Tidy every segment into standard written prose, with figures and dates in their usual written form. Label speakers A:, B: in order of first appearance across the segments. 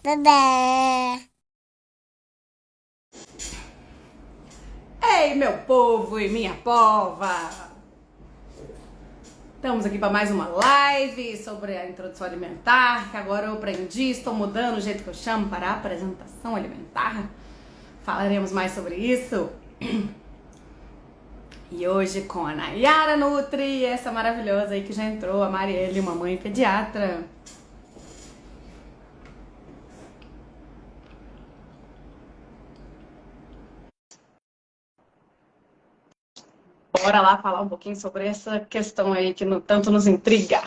A: Bebê.
B: Ei, meu povo e minha pova! Estamos aqui para mais uma live sobre a introdução alimentar, que agora eu aprendi, estou mudando o jeito que eu chamo para a apresentação alimentar. Falaremos mais sobre isso. E hoje com a Nayara Nutri, essa maravilhosa aí que já entrou, a Marielle, uma mãe pediatra. Bora lá falar um pouquinho sobre essa questão aí que tanto nos intriga.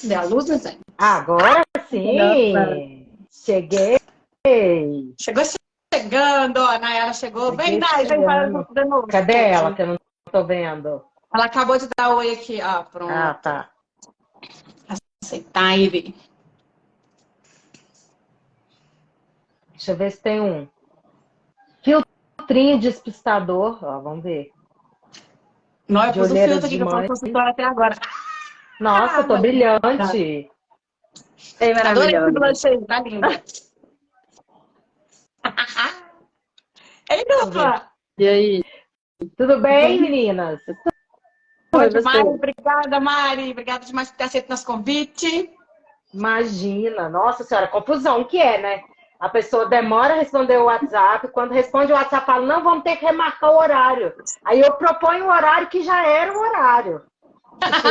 B: Dê a luz, né?
C: Agora sim! Cheguei!
B: Chegou chegando, ó, a Nayara chegou. Vem, Nay, vem para o grupo de novo.
C: Cadê ela que eu não tô vendo?
B: Ela acabou de dar oi aqui, ó, pronto.
C: Ah, tá.
B: Aceitar ele.
C: Deixa eu ver se tem um filtrinho despistador. Ó, vamos ver.
B: Não, eu
C: De
B: pus o
C: olheiras
B: filtro aqui
C: de
B: que eu sou
C: mãe.
B: consultora até agora.
C: Nossa, tô
B: mas-
C: brilhante.
B: Adorei esse blush aí, tá lindo. Ei, dupla!
D: E aí?
C: Tudo bem, meninas?
B: Boa
D: Oi,
B: demais,
D: você?
B: obrigada, Mari. Obrigada demais por ter aceito nosso convite.
C: Imagina, nossa senhora, confusão que é, né? A pessoa demora a responder o WhatsApp, quando responde o WhatsApp, fala, não, vamos ter que remarcar o horário. Aí eu proponho o horário que já era o horário. Tipo,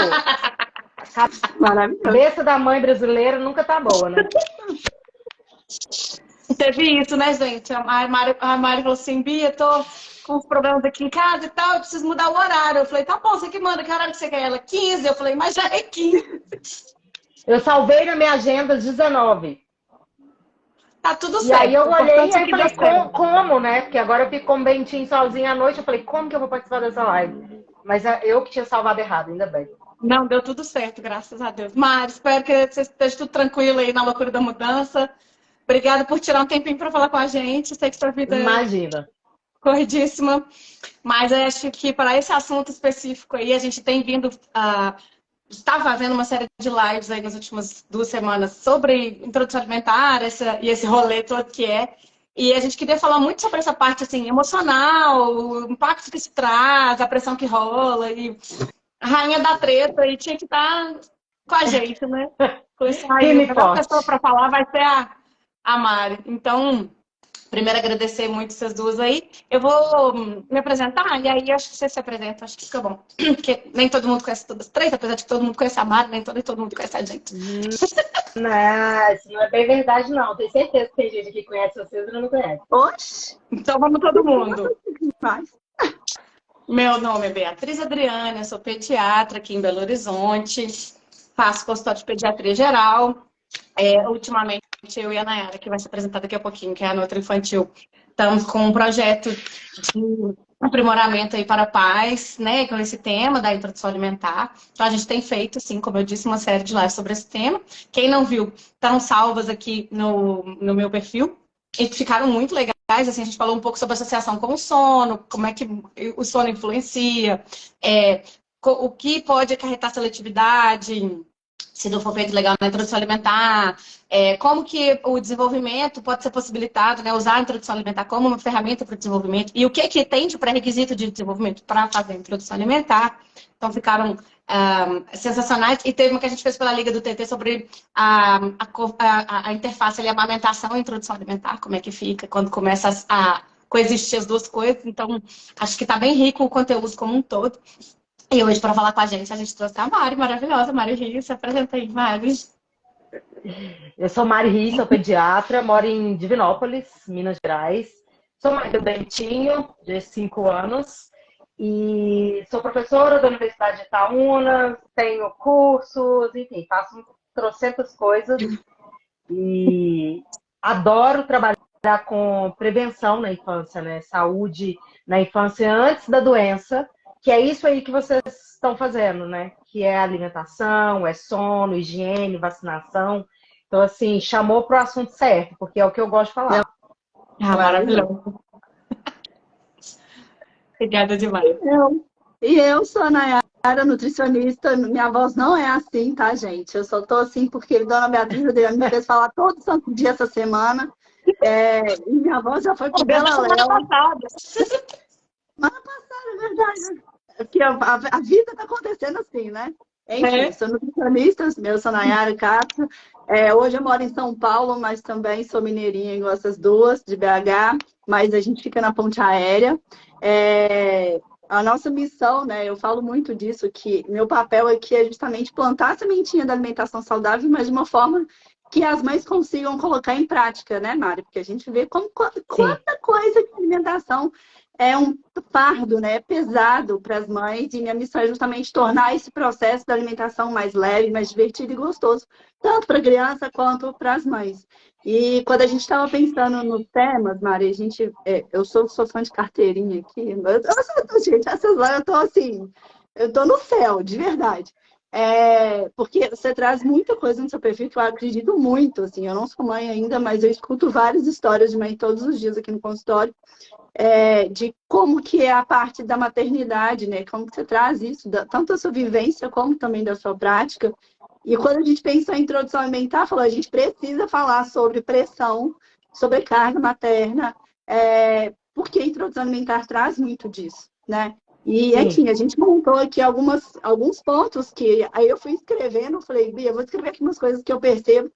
C: a
D: Maravilhoso.
C: cabeça da mãe brasileira nunca tá boa, né?
B: Teve isso, né, gente? A Mari falou assim, Bia, tô com uns problemas aqui em casa e tal, eu preciso mudar o horário. Eu falei, tá bom, você que manda, que horário que você quer? Ela, 15. Eu falei, mas já é 15.
C: Eu salvei na minha agenda às 19.
B: Tá tudo
C: E
B: certo.
C: aí eu
B: O
C: olhei e
B: importante é
C: aí
B: que deu
C: falei,
B: certo.
C: como, né? Porque agora eu fico com o Bentinho sozinha à noite. Eu falei, como que eu vou participar dessa live? Mas eu que tinha salvado errado, ainda bem.
B: Não, deu tudo certo, graças a Deus. Mari, espero que você esteja tudo tranquilo aí na loucura da mudança. Obrigada por tirar um tempinho para falar com a gente. Sei que sua vida é
C: Imagina.
B: corridíssima, mas eu acho que para esse assunto específico aí, a gente tem vindo a está fazendo uma série de lives aí nas últimas 2 semanas sobre introdução alimentar e esse rolê todo que é. E a gente queria falar muito sobre essa parte assim, emocional, o impacto que isso traz, a pressão que rola, e a rainha da treta e tinha que estar com a gente, né? Com isso aí, a
C: Firme e
B: melhor pessoa
C: forte.
B: para falar vai ser a Mari. Então, primeiro, agradecer muito vocês duas aí. Eu vou me apresentar e aí acho que você se apresenta, acho que fica bom. Porque nem todo mundo conhece todas as três, apesar de que todo mundo conhece a Mari, nem todo mundo conhece a gente.
C: Não, isso não é bem verdade, não. Tenho certeza que tem gente que conhece vocês e não conhece.
D: Oxe,
B: Então vamos todo mundo.
D: faz.
B: Meu nome é Beatriz Adriana, eu sou pediatra aqui em Belo Horizonte, faço consultório de pediatria geral. Ultimamente, eu e a Nayara, que vai se apresentar daqui a pouquinho, que é a Nutri Infantil, estamos com um projeto de aprimoramento aí para pais, né, com esse tema da introdução alimentar. Então, a gente tem feito, assim, como eu disse, uma série de lives sobre esse tema. Quem não viu, estão salvas aqui no meu perfil. E ficaram muito legais, assim, a gente falou um pouco sobre a associação com o sono, como é que o sono influencia, o que pode acarretar seletividade, se não for feito legal na introdução alimentar, como que o desenvolvimento pode ser possibilitado, né, usar a introdução alimentar como uma ferramenta para o desenvolvimento, e o que que tem de pré-requisito de desenvolvimento para fazer a introdução alimentar. Então ficaram sensacionais, e teve uma que a gente fez pela Liga do TT sobre a interface ali, a amamentação e a introdução alimentar, como é que fica quando começa a coexistir as duas coisas. Então acho que está bem rico o conteúdo como um todo. E hoje, para falar com a gente trouxe a Mari, maravilhosa, Mari Rio. Se apresenta aí, Mari.
C: Eu sou Mari Ri, sou pediatra, moro em Divinópolis, Minas Gerais. Sou mãe do Bentinho, de 5 anos. E sou professora da Universidade de Itaúna, tenho cursos, enfim, faço trocentas coisas. E adoro trabalhar com prevenção na infância, né? Saúde na infância antes da doença, que é isso aí que vocês estão fazendo, né? Que é alimentação, é sono, higiene, vacinação. Então, assim, chamou para o assunto certo, porque é o que eu gosto de falar.
D: Maravilhoso.
B: Maravilhosa. Obrigada demais.
D: E eu sou a Nayara, Nayara, nutricionista, minha voz não é assim, tá, gente? Eu só tô assim porque Dona Beatriz Adriana me fez falar todo santo dia essa semana. E minha voz já foi pro
B: Desde a semana
D: Beleléu.
B: passada.
D: Semana passada, é verdade. É porque a vida tá acontecendo assim, né? Enfim, sou nutricionista, eu sou Nayara Castro. Hoje eu moro em São Paulo, mas também sou mineirinha, igual essas duas, de BH, mas a gente fica na ponte aérea. A nossa missão, né? Eu falo muito disso, que meu papel aqui é justamente plantar a sementinha da alimentação saudável, mas de uma forma que as mães consigam colocar em prática, né, Mari? Porque a gente vê quanta coisa que alimentação é um fardo, né? É pesado para as mães, e minha missão é justamente tornar esse processo da alimentação mais leve, mais divertido e gostoso, tanto para a criança quanto para as mães. E quando a gente estava pensando nos temas, Mari, eu sou fã de carteirinha aqui, gente, essas lá eu tô assim, eu tô no céu, de verdade. Porque você traz muita coisa no seu perfil que eu acredito muito, assim, eu não sou mãe ainda, mas eu escuto várias histórias de mãe todos os dias aqui no consultório, de como que é a parte da maternidade, né? Como que você traz isso, tanto da sua vivência como também da sua prática. E quando a gente pensa em introdução alimentar, falou, a gente precisa falar sobre pressão, sobrecarga materna, porque a introdução alimentar traz muito disso, né? E, enfim, a gente montou aqui alguns pontos que aí eu fui escrevendo, falei, Bia, eu vou escrever aqui umas coisas que eu percebo.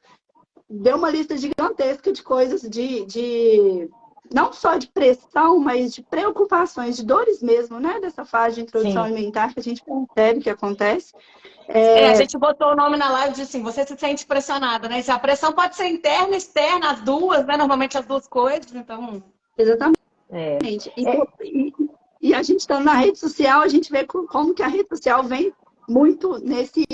D: Deu uma lista gigantesca de coisas não só de pressão, mas de preocupações, de dores mesmo, né? Dessa fase de introdução alimentar que a gente percebe que acontece.
B: A gente botou o nome na live de assim, você se sente pressionada, né? A pressão pode ser interna, externa, as duas, né? Normalmente as duas coisas, então...
D: Exatamente. E a gente está na rede social, a gente vê como que a rede social vem muito nesse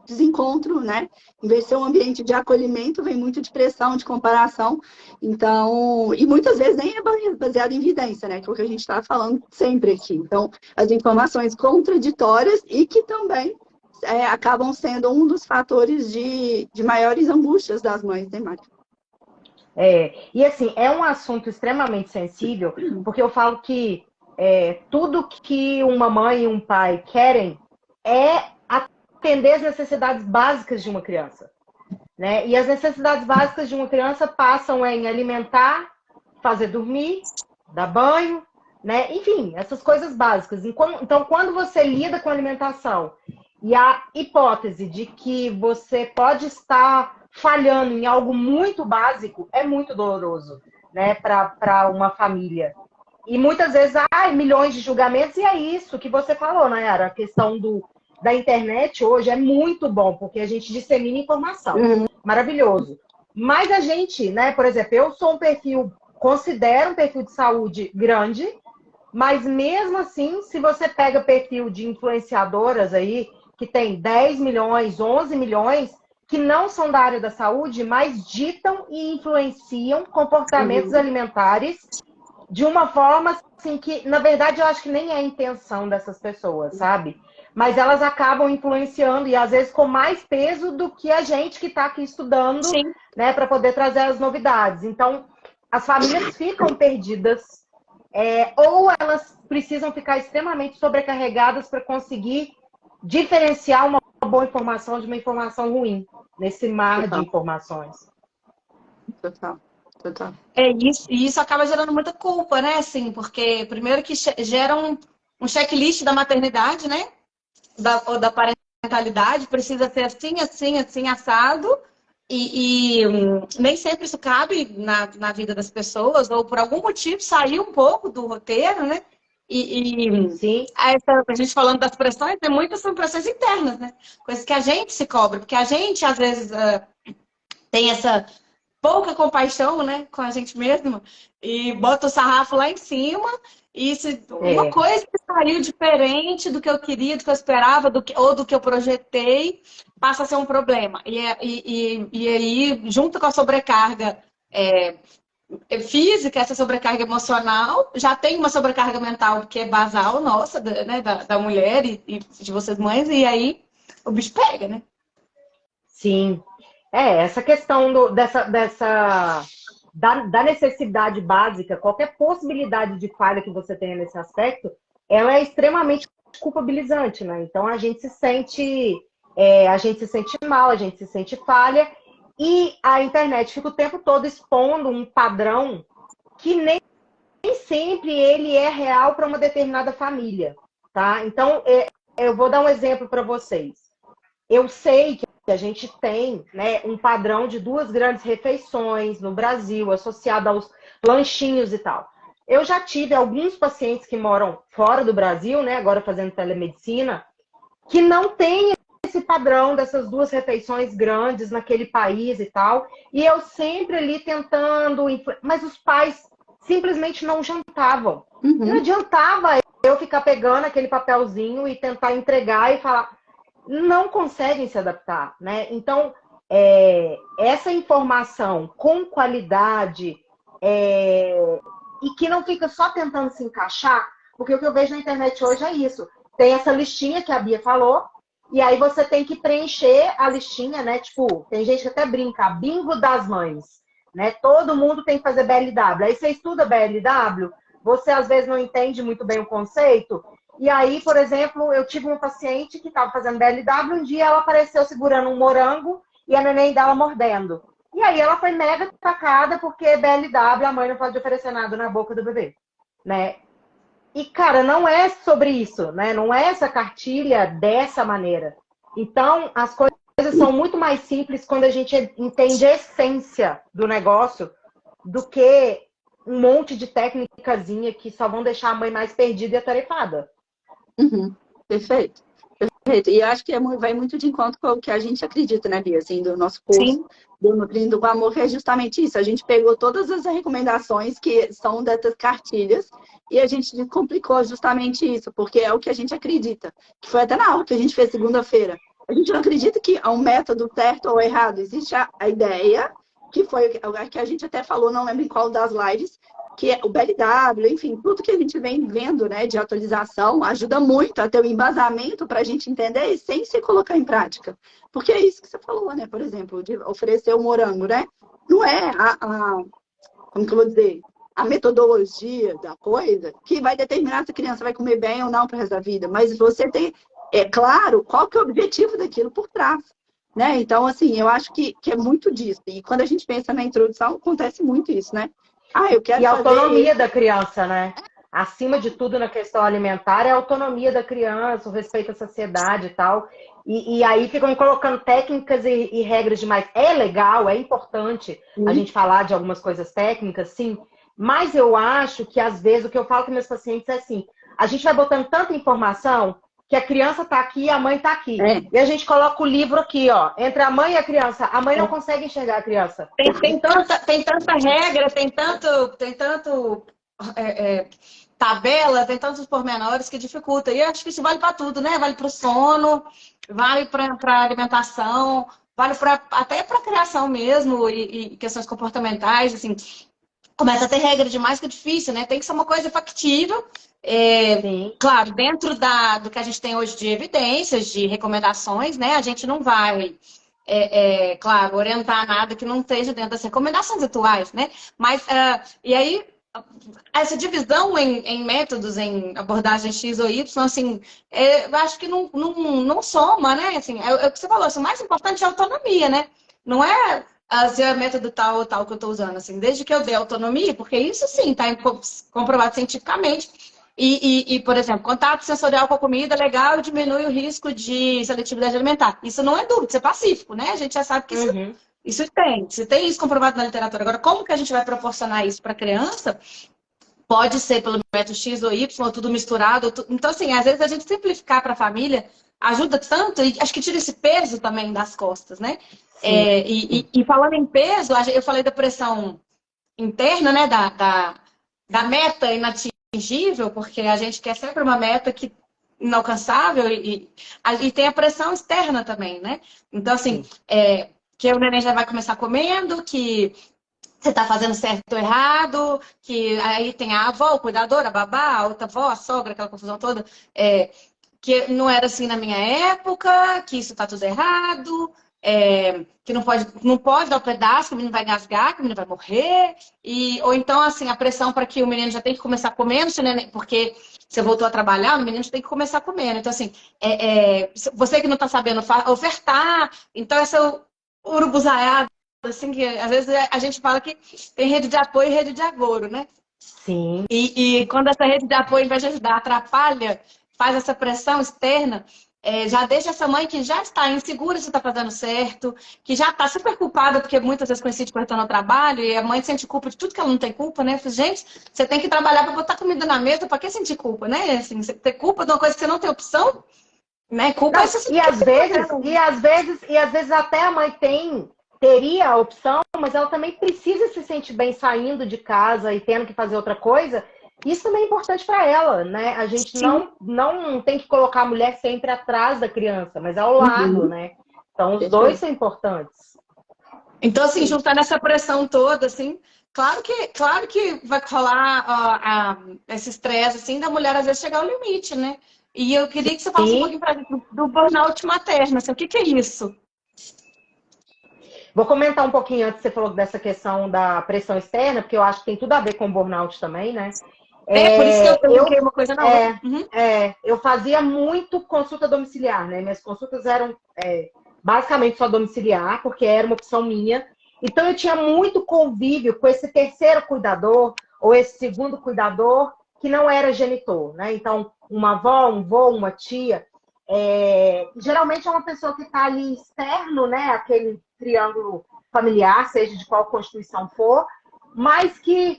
D: desencontro, né? Em vez de ser um ambiente de acolhimento, vem muito de pressão, de comparação. Então, e muitas vezes nem é baseado em evidência, né? Que é o que a gente está falando sempre aqui. Então, as informações contraditórias e que também acabam sendo um dos fatores de maiores angústias das mães, né, Mari?
C: E assim, é um assunto extremamente sensível, porque eu falo que tudo que uma mãe e um pai querem é atender as necessidades básicas de uma criança, né? E as necessidades básicas de uma criança passam em alimentar, fazer dormir, dar banho, né? Enfim, essas coisas básicas. Então, quando você lida com alimentação e a hipótese de que você pode estar falhando em algo muito básico, é muito doloroso, né, para uma família. E muitas vezes há milhões de julgamentos, e é isso que você falou, Nayara, a questão da internet hoje é muito bom, porque a gente dissemina informação. Maravilhoso. Mas a gente, né, por exemplo, eu sou considero um perfil de saúde grande, mas mesmo assim, se você pega perfil de influenciadoras aí, que tem 10 milhões, 11 milhões, que não são da área da saúde, mas ditam e influenciam comportamentos alimentares de uma forma assim que, na verdade, eu acho que nem é a intenção dessas pessoas, sabe? Mas elas acabam influenciando e às vezes com mais peso do que a gente que está aqui estudando, né, para poder trazer as novidades. Então, as famílias ficam perdidas, ou elas precisam ficar extremamente sobrecarregadas para conseguir diferenciar uma boa informação de uma informação ruim nesse mar de informações.
D: Total.
B: E isso acaba gerando muita culpa, né? Assim, porque primeiro que gera um checklist da maternidade, né? Ou da parentalidade, precisa ser assim, assim, assim, assado. E nem sempre isso cabe na vida das pessoas, ou por algum motivo saiu um pouco do roteiro, né?
C: Sim.
B: A gente falando das pressões, muitas são pressões internas, né? Coisas que a gente se cobra, porque a gente, às vezes, tem essa pouca compaixão, né, com a gente mesmo, e bota o sarrafo lá em cima, e uma coisa que saiu diferente do que eu queria, do que eu esperava, ou do que eu projetei, passa a ser um problema. E aí, junto com a sobrecarga física, essa sobrecarga emocional, já tem uma sobrecarga mental que é basal nossa, né, da mulher e de vocês mães, e aí o bicho pega, né?
C: Sim. Essa questão da necessidade básica, qualquer possibilidade de falha que você tenha nesse aspecto, ela é extremamente culpabilizante, né? Então a gente se sente, mal, a gente se sente falha, e a internet fica o tempo todo expondo um padrão que nem sempre ele é real para uma determinada família, tá? Então, eu vou dar um exemplo para vocês. Eu sei que a gente tem, né, um padrão de 2 grandes refeições no Brasil, associado aos lanchinhos e tal. Eu já tive alguns pacientes que moram fora do Brasil, né, agora fazendo telemedicina, que não tem esse padrão dessas 2 refeições grandes naquele país e tal. E eu sempre ali tentando... Mas os pais simplesmente não jantavam. Não adiantava eu ficar pegando aquele papelzinho e tentar entregar e falar... Não conseguem se adaptar, né? Então, essa informação com qualidade e que não fica só tentando se encaixar, porque o que eu vejo na internet hoje é isso. Tem essa listinha que a Bia falou, e aí você tem que preencher a listinha, né? Tipo, tem gente que até brinca, bingo das mães, né? Todo mundo tem que fazer BLW. Aí você estuda BLW, você às vezes não entende muito bem o conceito, e aí, por exemplo, eu tive uma paciente que estava fazendo BLW, um dia ela apareceu segurando um morango e a neném dela mordendo. E aí ela foi mega atacada porque BLW, a mãe não pode oferecer nada na boca do bebê, né? E, cara, não é sobre isso, né? Não é essa cartilha dessa maneira. Então, as coisas são muito mais simples quando a gente entende a essência do negócio do que um monte de técnicazinha que só vão deixar a mãe mais perdida e atarefada.
D: Perfeito. Perfeito. E eu acho que vai muito de encontro com o que a gente acredita, né, Bia? Assim, do nosso curso,
B: Sim.
D: do Nutrindo com Amor, que é justamente isso. A gente pegou todas as recomendações que são dessas cartilhas e a gente complicou justamente isso, porque é o que a gente acredita. Que foi até na aula que a gente fez segunda-feira. A gente não acredita que há um método certo ou errado. Existe a ideia, que foi a que a gente até falou, não lembro em qual das lives, que é o BLW, enfim, tudo que a gente vem vendo, né, de atualização, ajuda muito a ter o embasamento para a gente entender a essência e colocar em prática. Porque é isso que você falou, né, por exemplo, de oferecer o morango, né? Não é como que eu vou dizer, a metodologia da coisa que vai determinar se a criança vai comer bem ou não para o resto da vida, mas você tem, claro, qual que é o objetivo daquilo por trás. Né? Então, assim, eu acho que é muito disso. E quando a gente pensa na introdução, acontece muito isso, né? Eu quero
C: e a
D: fazer...
C: autonomia da criança, né? Acima de tudo na questão alimentar é a autonomia da criança, o respeito à sociedade e tal. E aí ficam colocando técnicas e regras demais. É legal, é importante a gente falar de algumas coisas técnicas, sim. Mas eu acho que, às vezes, o que eu falo com meus pacientes é assim, a gente vai botando tanta informação que a criança tá aqui e a mãe tá aqui. E a gente coloca o livro aqui, ó, entre a mãe e a criança. A mãe não consegue enxergar a criança.
B: Tem tanta regra, tem tanto tabela, tem tantos pormenores que dificulta. E eu acho que isso vale para tudo, né? Vale para o sono, vale para a alimentação, vale até para a criação mesmo e questões comportamentais, assim. Começa a ter regra demais que é difícil, né? Tem que ser uma coisa factível. Claro, dentro do que a gente tem hoje de evidências, de recomendações, né? A gente não vai, claro, orientar nada que não esteja dentro das recomendações atuais, né? Mas, e aí, essa divisão em métodos, em abordagem X ou Y, assim, eu acho que não soma, né? Assim, é o que você falou, assim, o mais importante é a autonomia, né? Não é se é método tal ou tal que eu estou usando, assim, desde que eu dê autonomia, porque isso sim está comprovado cientificamente. Por exemplo, contato sensorial com a comida legal diminui o risco de seletividade alimentar. Isso não é dúvida, isso é pacífico, né? A gente já sabe que isso tem. Se tem isso comprovado na literatura. Agora, como que a gente vai proporcionar isso para a criança? Pode ser pelo método X ou Y, ou tudo misturado. Então, assim, às vezes a gente simplificar para a família ajuda tanto, e acho que tira esse peso também das costas, né? E falando em peso, eu falei da pressão interna, né? Da meta inatingível, porque a gente quer sempre uma meta inalcançável e tem a pressão externa também, né? Então, assim, que o neném já vai começar comendo, que você tá fazendo certo ou errado, que aí tem a avó, o cuidador, a babá, a outra avó, a sogra, aquela confusão toda, que não era assim na minha época, que isso tá tudo errado. que não pode dar o pedaço, que o menino vai engasgar, que o menino vai morrer, ou então, assim, a pressão para que o menino já tem que começar comendo, né? Porque você voltou a trabalhar, o menino já tem que começar comendo. Então, assim, você que não está sabendo ofertar, então essa urubuzaiada, assim, que às vezes a gente fala que tem rede de apoio e rede de agouro, né?
C: Sim.
B: E quando essa rede de apoio, ao invés de ajudar, atrapalha, faz essa pressão externa, já deixa essa mãe que já está insegura se está fazendo certo, que já está super culpada, porque muitas vezes coincide com retorno ao trabalho, e a mãe sente culpa de tudo que ela não tem culpa, né? Eu falei, gente, você tem que trabalhar para botar comida na mesa, para que sentir culpa, né? Assim, você ter culpa de uma coisa que você não tem opção, né? Culpa
C: Não,
B: é você sentir
C: e às vezes até a mãe teria a opção, mas ela também precisa se sentir bem saindo de casa e tendo que fazer outra coisa. Isso também é importante para ela, né? A gente não tem que colocar a mulher sempre atrás da criança, mas ao lado, né? Então, os dois são importantes.
B: Então, assim, juntando essa pressão toda, assim, claro que vai rolar esse estresse, assim, da mulher às vezes chegar ao limite, né? E eu queria que você falasse um pouquinho pra gente do burnout materno, assim, o que é isso?
C: Vou comentar um pouquinho antes, você falou dessa questão da pressão externa, porque eu acho que tem tudo a ver com burnout também, né?
B: Por isso que eu perguntei uma coisa na outra.
C: Eu fazia muito consulta domiciliar, né? Minhas consultas eram basicamente só domiciliar, porque era uma opção minha. Então eu tinha muito convívio com esse terceiro cuidador, ou esse segundo cuidador, que não era genitor, né? Então, uma avó, um vô, uma tia. Geralmente é uma pessoa que está ali externo, né? Aquele triângulo familiar, seja de qual constituição for, mas que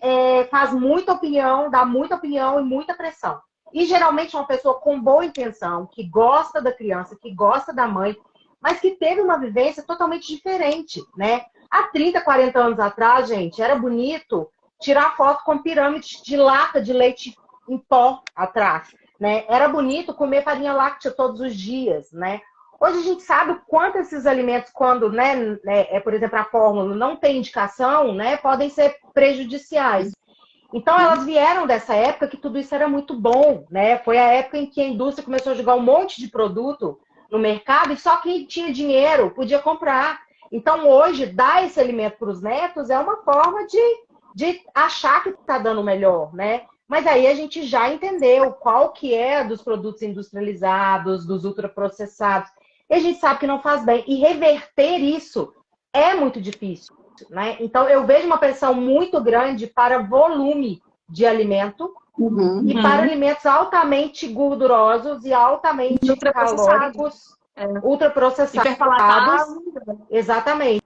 C: faz muita opinião, dá muita opinião e muita pressão. E geralmente é uma pessoa com boa intenção, que gosta da criança, que gosta da mãe, mas que teve uma vivência totalmente diferente, né? Há 30, 40 anos atrás, gente, era bonito tirar foto com pirâmide de lata de leite em pó atrás, né? Era bonito comer farinha láctea todos os dias, né? Hoje a gente sabe o quanto esses alimentos, quando, por exemplo, a fórmula não tem indicação, né, podem ser prejudiciais. Então, elas vieram dessa época que tudo isso era muito bom, né? Foi a época em que a indústria começou a jogar um monte de produto no mercado e só quem tinha dinheiro podia comprar. Então, hoje, dar esse alimento para os netos é uma forma de achar que está dando melhor, né? Mas aí a gente já entendeu qual que é dos produtos industrializados, dos ultraprocessados. E a gente sabe que não faz bem. E reverter isso é muito difícil, né? Então, eu vejo uma pressão muito grande para volume de alimento e para alimentos altamente gordurosos e altamente calóricos, ultraprocessados. Exatamente.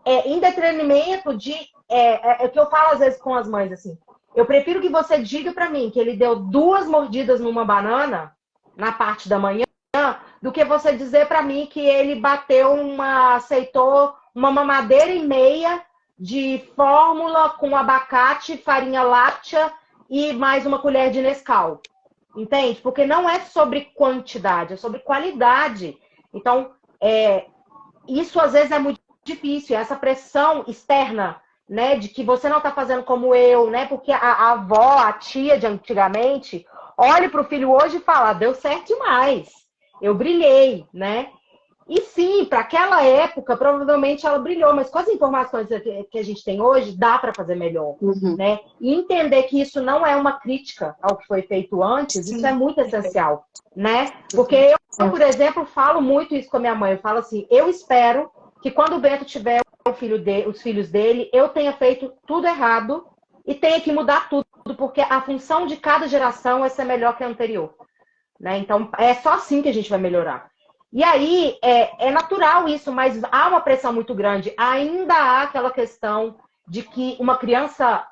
C: Em detrimento de... É o que eu falo às vezes com as mães, assim. Eu prefiro que você diga para mim que ele deu 2 mordidas numa banana na parte da manhã, do que você dizer para mim que ele aceitou uma mamadeira e meia de fórmula com abacate, farinha láctea e mais uma colher de Nescau. Entende? Porque não é sobre quantidade, é sobre qualidade. Então, isso às vezes é muito difícil. Essa pressão externa, né, de que você não está fazendo como eu, né? Porque a avó, a tia de antigamente, olha para o filho hoje e fala, deu certo demais. Eu brilhei, né? E sim, para aquela época, provavelmente ela brilhou, mas com as informações que a gente tem hoje, dá para fazer melhor, né? E entender que isso não é uma crítica ao que foi feito antes, isso é muito essencial, né? Porque eu, por exemplo, falo muito isso com a minha mãe. Eu falo assim, eu espero que quando o Bento tiver os filhos dele, eu tenha feito tudo errado e tenha que mudar tudo, porque a função de cada geração é ser melhor que a anterior. Né? Então, é só assim que a gente vai melhorar. E aí, é natural isso, mas há uma pressão muito grande. Ainda há aquela questão de que uma criança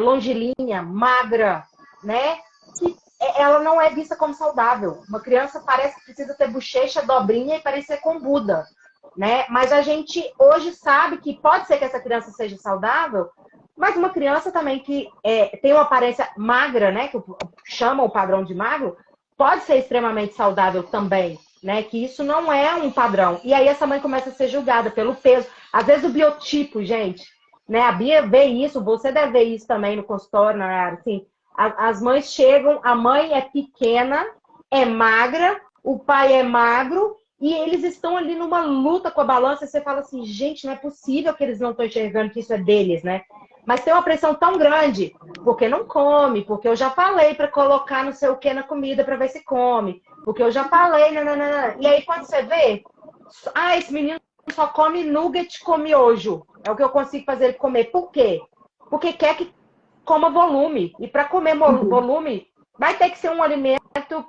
C: longilínea, magra, né? Que ela não é vista como saudável. Uma criança parece que precisa ter bochecha, dobrinha e parecer combuda, né? Mas a gente hoje sabe que pode ser que essa criança seja saudável, mas uma criança também que tem uma aparência magra, né? Que chama o padrão de magro, pode ser extremamente saudável também, né? Que isso não é um padrão. E aí essa mãe começa a ser julgada pelo peso. Às vezes o biotipo, gente, né? A Bia vê isso, você deve ver isso também no consultório, na área. Assim, as mães chegam, a mãe é pequena, é magra, o pai é magro E eles estão ali numa luta com a balança, e você fala assim, gente, não é possível que eles não estão enxergando que isso é deles, né? Mas tem uma pressão tão grande, porque não come, porque eu já falei para colocar não sei o que na comida para ver se come, porque eu já falei, nananana. E aí quando você vê, esse menino só come nugget com miojo, é o que eu consigo fazer ele comer. Por quê? Porque quer que coma volume, e para comer volume, vai ter que ser um alimento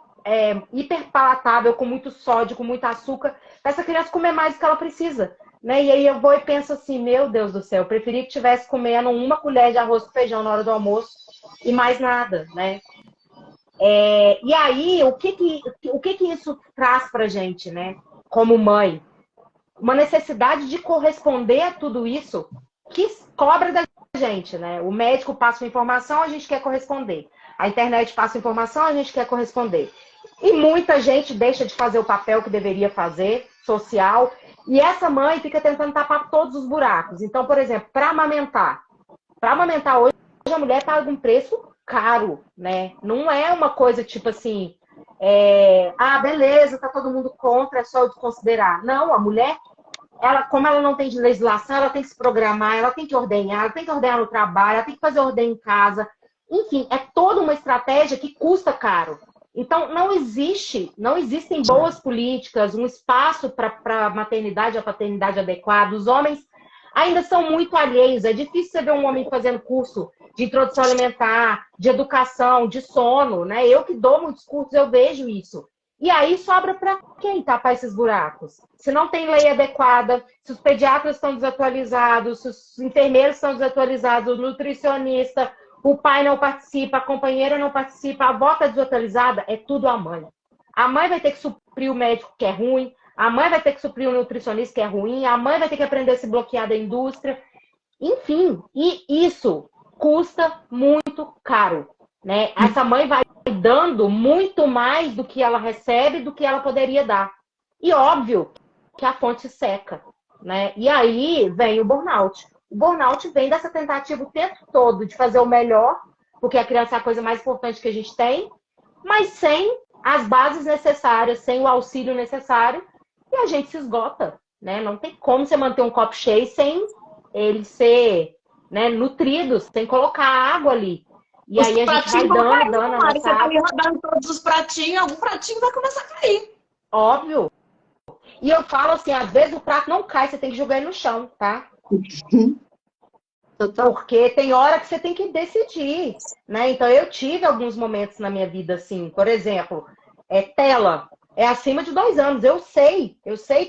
C: hiperpalatável, com muito sódio, com muito açúcar, para essa criança comer mais do que ela precisa. Né? E aí eu vou e penso assim, meu Deus do céu, eu preferia que estivesse comendo uma colher de arroz com feijão na hora do almoço e mais nada, né? E aí, o que isso traz pra gente, né? Como mãe? Uma necessidade de corresponder a tudo isso que cobra da gente, né? O médico passa uma informação, a gente quer corresponder. A internet passa informação, a gente quer corresponder. E muita gente deixa de fazer o papel que deveria fazer, social, e essa mãe fica tentando tapar todos os buracos. Então, por exemplo, para amamentar hoje, a mulher paga um preço caro, né? Não é uma coisa tipo assim, beleza, tá todo mundo contra, é só eu considerar. Não, a mulher, como ela não tem legislação, ela tem que se programar, ela tem que ordenhar no trabalho, ela tem que fazer ordem em casa. Enfim, é toda uma estratégia que custa caro. Então, não existem boas políticas, um espaço para a maternidade e a paternidade adequado. Os homens ainda são muito alheios. É difícil você ver um homem fazendo curso de introdução alimentar, de educação, de sono, né? Eu que dou muitos cursos, eu vejo isso. E aí sobra para quem tapar esses buracos? Se não tem lei adequada, se os pediatras estão desatualizados, se os enfermeiros estão desatualizados, o nutricionista, o pai não participa, a companheira não participa, a avó está desatualizada, é tudo a mãe. A mãe vai ter que suprir o médico que é ruim, a mãe vai ter que suprir o nutricionista que é ruim, a mãe vai ter que aprender a se bloquear da indústria. Enfim, e isso custa muito caro, né? Essa mãe vai dando muito mais do que ela recebe, do que ela poderia dar. E óbvio que a fonte seca, né? E aí vem o burnout. O burnout vem dessa tentativa o tempo todo de fazer o melhor, porque a criança é a coisa mais importante que a gente tem, mas sem as bases necessárias, sem o auxílio necessário, e a gente se esgota, né? Não tem como você manter um copo cheio sem ele ser, né, nutrido, sem colocar água ali. E aí a gente vai dando,
B: Mari, você tá ali rodando todos os pratinhos, algum pratinho vai começar a cair.
C: Óbvio. E eu falo assim, às vezes o prato não cai, você tem que jogar ele no chão, tá? Porque tem hora que você tem que decidir, né? Então eu tive alguns momentos na minha vida assim, por exemplo, tela é acima de 2 anos, eu sei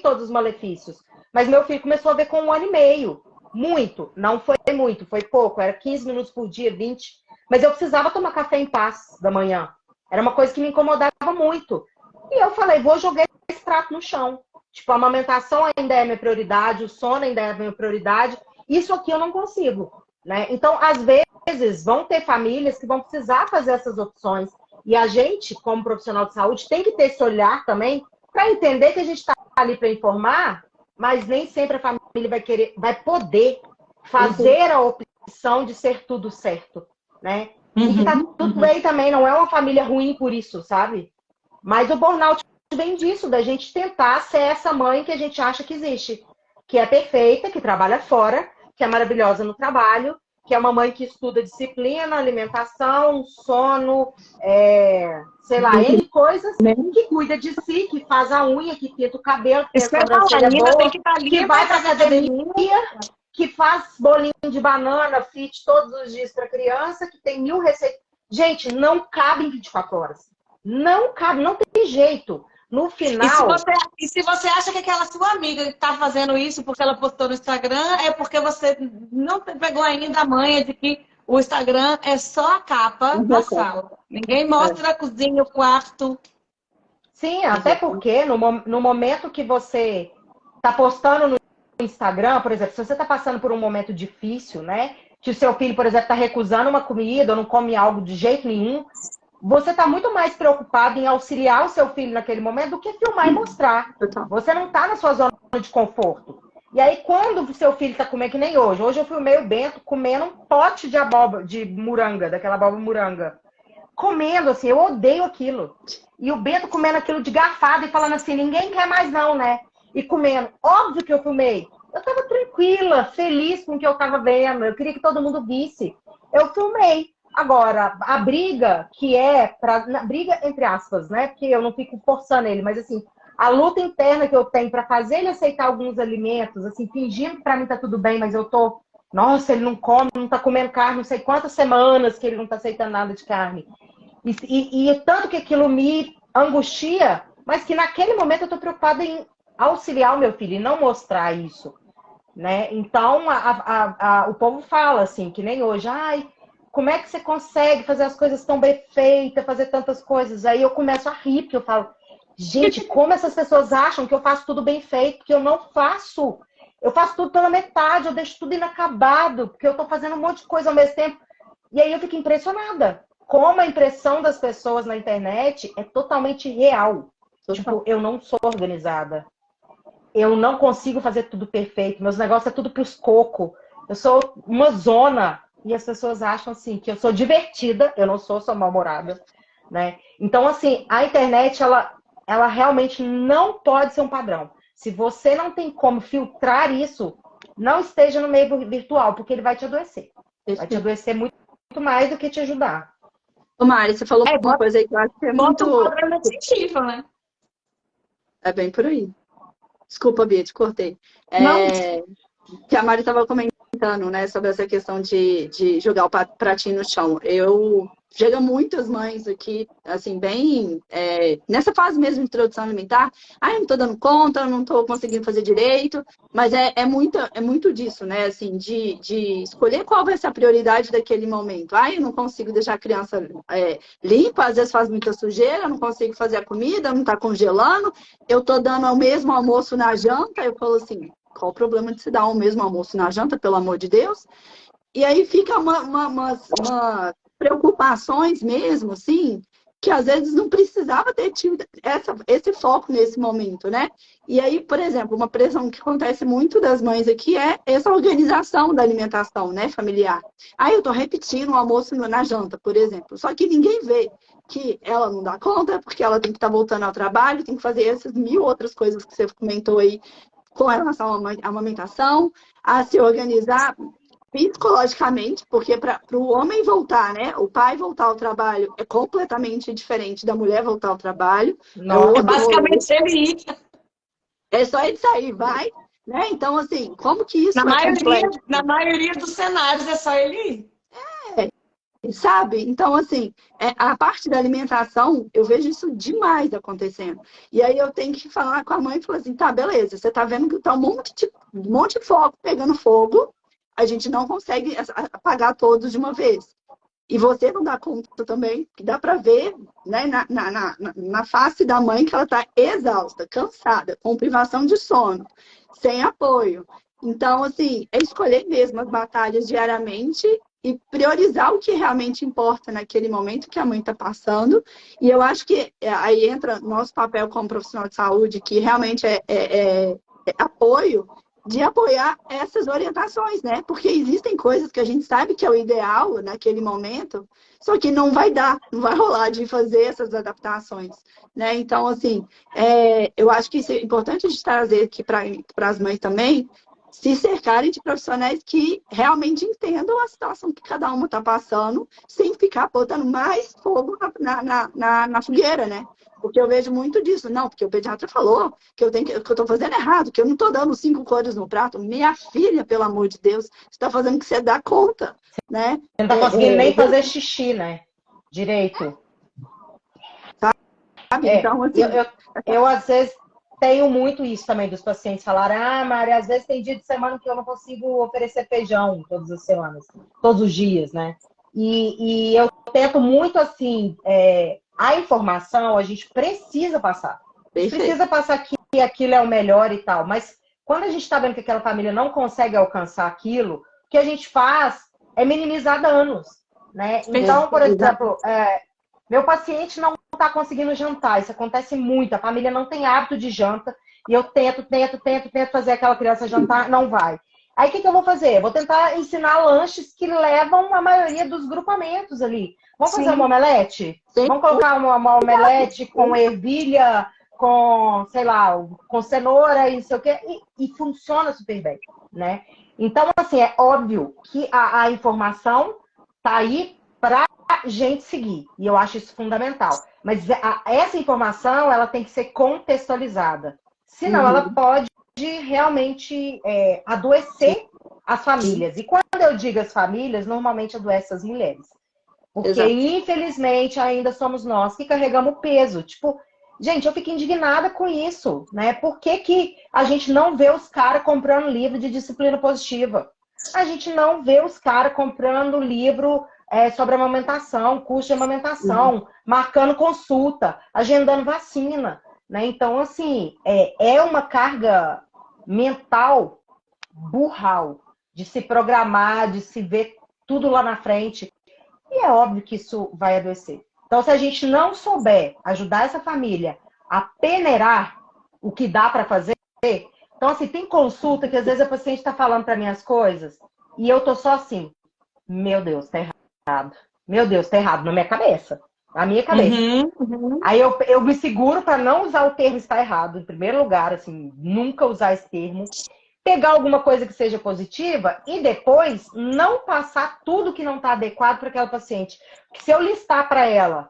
C: todos os malefícios, mas meu filho começou a ver com 1 ano e meio, muito, não foi muito, foi pouco, era 15 minutos por dia, 20, mas eu precisava tomar café em paz da manhã, era uma coisa que me incomodava muito, e eu falei, vou jogar esse prato no chão, tipo, a amamentação ainda é minha prioridade, o sono ainda é minha prioridade, isso aqui eu não consigo, né? Então, às vezes, vão ter famílias que vão precisar fazer essas opções. E a gente, como profissional de saúde, tem que ter esse olhar também para entender que a gente está ali para informar, mas nem sempre a família vai poder fazer a opção de ser tudo certo, né? E que tá tudo bem também, não é uma família ruim por isso, sabe? Mas o burnout vem disso, da gente tentar ser essa mãe que a gente acha que existe, que é perfeita, que trabalha fora, que é maravilhosa no trabalho, que é uma mãe que estuda disciplina, alimentação, sono, sei lá, N coisas, que cuida de si, que faz a unha, que pinta o cabelo, que tem a sobrancelha boa, que vai pra academia, que faz bolinho de banana, fit todos os dias para criança, que tem 1000 receitas. Gente, não cabe em 24 horas. Não cabe, não tem jeito. No final...
B: E se você acha que aquela sua amiga que está fazendo isso porque ela postou no Instagram, é porque você não pegou ainda a manha de que o Instagram é só a capa da sala. Ninguém mostra a cozinha, o quarto.
C: Sim, até porque no momento que você está postando no Instagram, por exemplo, se você está passando por um momento difícil, né? Que o seu filho, por exemplo, está recusando uma comida ou não come algo de jeito nenhum, você está muito mais preocupado em auxiliar o seu filho naquele momento do que filmar e mostrar. Você não está na sua zona de conforto. E aí, quando o seu filho está comendo, que nem hoje. Hoje eu filmei o Bento comendo um pote de abóbora, de moranga, daquela abóbora moranga. comendo, assim, eu odeio aquilo. E o Bento comendo aquilo de garfada e falando assim, ninguém quer mais não, né? E comendo. Óbvio que eu filmei. Eu tava tranquila, feliz com o que eu tava vendo. Eu queria que todo mundo visse. Eu filmei. Agora, a briga que é, briga entre aspas, né? Porque eu não fico forçando ele, mas assim, a luta interna que eu tenho para fazer ele aceitar alguns alimentos, assim, fingindo que para mim tá tudo bem, mas eu tô, nossa, ele não come, não tá comendo carne, não sei quantas semanas que ele não tá aceitando nada de carne. E tanto que aquilo me angustia, mas que naquele momento eu tô preocupada em auxiliar o meu filho e não mostrar isso, né? Então, o povo fala assim, que nem hoje, ai, como é que você consegue fazer as coisas tão bem feitas, fazer tantas coisas? Aí eu começo a rir, porque eu falo, gente, como essas pessoas acham que eu faço tudo bem feito, que eu não faço. Eu faço tudo pela metade, eu deixo tudo inacabado, porque eu tô fazendo um monte de coisa ao mesmo tempo. E aí eu fico impressionada. Como a impressão das pessoas na internet é totalmente real. Tipo, eu não sou organizada. Eu não consigo fazer tudo perfeito. Meus negócios é tudo pros cocos. Eu sou uma zona. E as pessoas acham, assim, que eu sou divertida. Eu não sou mal-humorada, né? Então, assim, a internet, ela realmente não pode ser um padrão. Se você não tem como filtrar isso, não esteja no meio virtual, porque ele vai te adoecer. Vai te adoecer muito mais do que te ajudar.
D: Ô, Mari, você falou uma coisa aí que eu acho que é muito...
B: Bota um programa científico, né?
D: É bem por aí. Desculpa, Bia, te cortei. Que a Mari estava comentando, né, sobre essa questão de jogar o pratinho no chão. Chega muitas mães aqui, assim, bem... nessa fase mesmo de introdução alimentar. Eu não estou dando conta, não estou conseguindo fazer direito. Mas é muito disso, né? Assim, de escolher qual vai ser a prioridade daquele momento. Eu não consigo deixar a criança limpa, às vezes faz muita sujeira, não consigo fazer a comida, não está congelando. Eu estou dando o mesmo almoço na janta. Eu falo assim, qual o problema de se dar o mesmo almoço na janta, pelo amor de Deus? E aí fica umas preocupações mesmo, assim, que às vezes não precisava ter tido esse foco nesse momento, né? E aí, por exemplo, uma pressão que acontece muito das mães aqui é essa organização da alimentação, né, familiar. Eu tô repetindo o almoço na janta, por exemplo. Só que ninguém vê que ela não dá conta, porque ela tem que estar voltando ao trabalho, tem que fazer essas 1000 outras coisas que você comentou aí com relação à amamentação, a se organizar psicologicamente, porque para o homem voltar, né? O pai voltar ao trabalho é completamente diferente da mulher voltar ao trabalho.
B: É basicamente ele ir.
D: É só ele sair, vai, né? Então, assim, como que isso
B: na maioria dos cenários é só ele ir.
D: Sabe? Então, assim, a parte da alimentação, eu vejo isso demais acontecendo. E aí eu tenho que falar com a mãe e falar assim, tá, beleza, você tá vendo que tá um monte de fogo pegando fogo, a gente não consegue apagar todos de uma vez. E você não dá conta também, que dá para ver, né, na face da mãe que ela está exausta, cansada, com privação de sono, sem apoio. Então, assim, é escolher mesmo as batalhas diariamente e priorizar o que realmente importa naquele momento que a mãe está passando. E eu acho que aí entra nosso papel como profissional de saúde, que realmente é apoio, de apoiar essas orientações, né? Porque existem coisas que a gente sabe que é o ideal naquele momento, só que não vai dar, não vai rolar de fazer essas adaptações, né? Então, assim, eu acho que isso é importante a gente trazer aqui para as mães também, se cercarem de profissionais que realmente entendam a situação que cada uma está passando, sem ficar botando mais fogo na fogueira, né? Porque eu vejo muito disso. Não, porque o pediatra falou que eu estou fazendo errado, que eu não estou dando 5 cores no prato. Minha filha, pelo amor de Deus, você está fazendo o que você dá conta, né?
C: Você não está conseguindo nem fazer xixi, né? Direito.
D: Sabe? Então, assim...
C: eu, às vezes, tenho muito isso também dos pacientes falarem, Mari, às vezes tem dia de semana que eu não consigo oferecer feijão todas as semanas, todos os dias, né? E eu tento muito, assim... A informação a gente precisa passar. A gente precisa passar que aquilo é o melhor e tal. Mas quando a gente está vendo que aquela família não consegue alcançar aquilo, o que a gente faz é minimizar danos, né? Então, por exemplo, meu paciente não está conseguindo jantar. Isso acontece muito. A família não tem hábito de janta. E eu tento fazer aquela criança jantar, não vai. Aí o que eu vou fazer? Eu vou tentar ensinar lanches que levam a maioria dos grupamentos ali. Vamos fazer
B: Sim.
C: uma omelete?
D: Sim.
C: Vamos colocar uma omelete com ervilha, com, sei lá, com cenoura e não sei o quê, e funciona super bem, né? Então, assim, é óbvio que a informação tá aí para a gente seguir, e eu acho isso fundamental. Mas essa informação, ela tem que ser contextualizada. Senão, ela pode realmente adoecer as famílias. E quando eu digo as famílias, normalmente adoece as mulheres. Porque,
D: Exato.
C: infelizmente, ainda somos nós que carregamos o peso. Tipo, gente, eu fico indignada com isso, né? Por que a gente não vê os caras comprando livro de disciplina positiva? A gente não vê os caras comprando livro sobre amamentação, curso de amamentação, marcando consulta, agendando vacina, né? Então, assim, é uma carga mental burral de se programar, de se ver tudo lá na frente. E é óbvio que isso vai adoecer. Então, se a gente não souber ajudar essa família a peneirar o que dá para fazer, então, assim, tem consulta que às vezes a paciente está falando para mim as coisas e eu tô só assim, meu Deus, tá errado. Meu Deus, tá errado na minha cabeça. Na minha cabeça. Aí eu me seguro para não usar o termo está errado, em primeiro lugar, assim, nunca usar esse termo. Pegar alguma coisa que seja positiva e depois não passar tudo que não está adequado para aquela paciente. Porque se eu listar para ela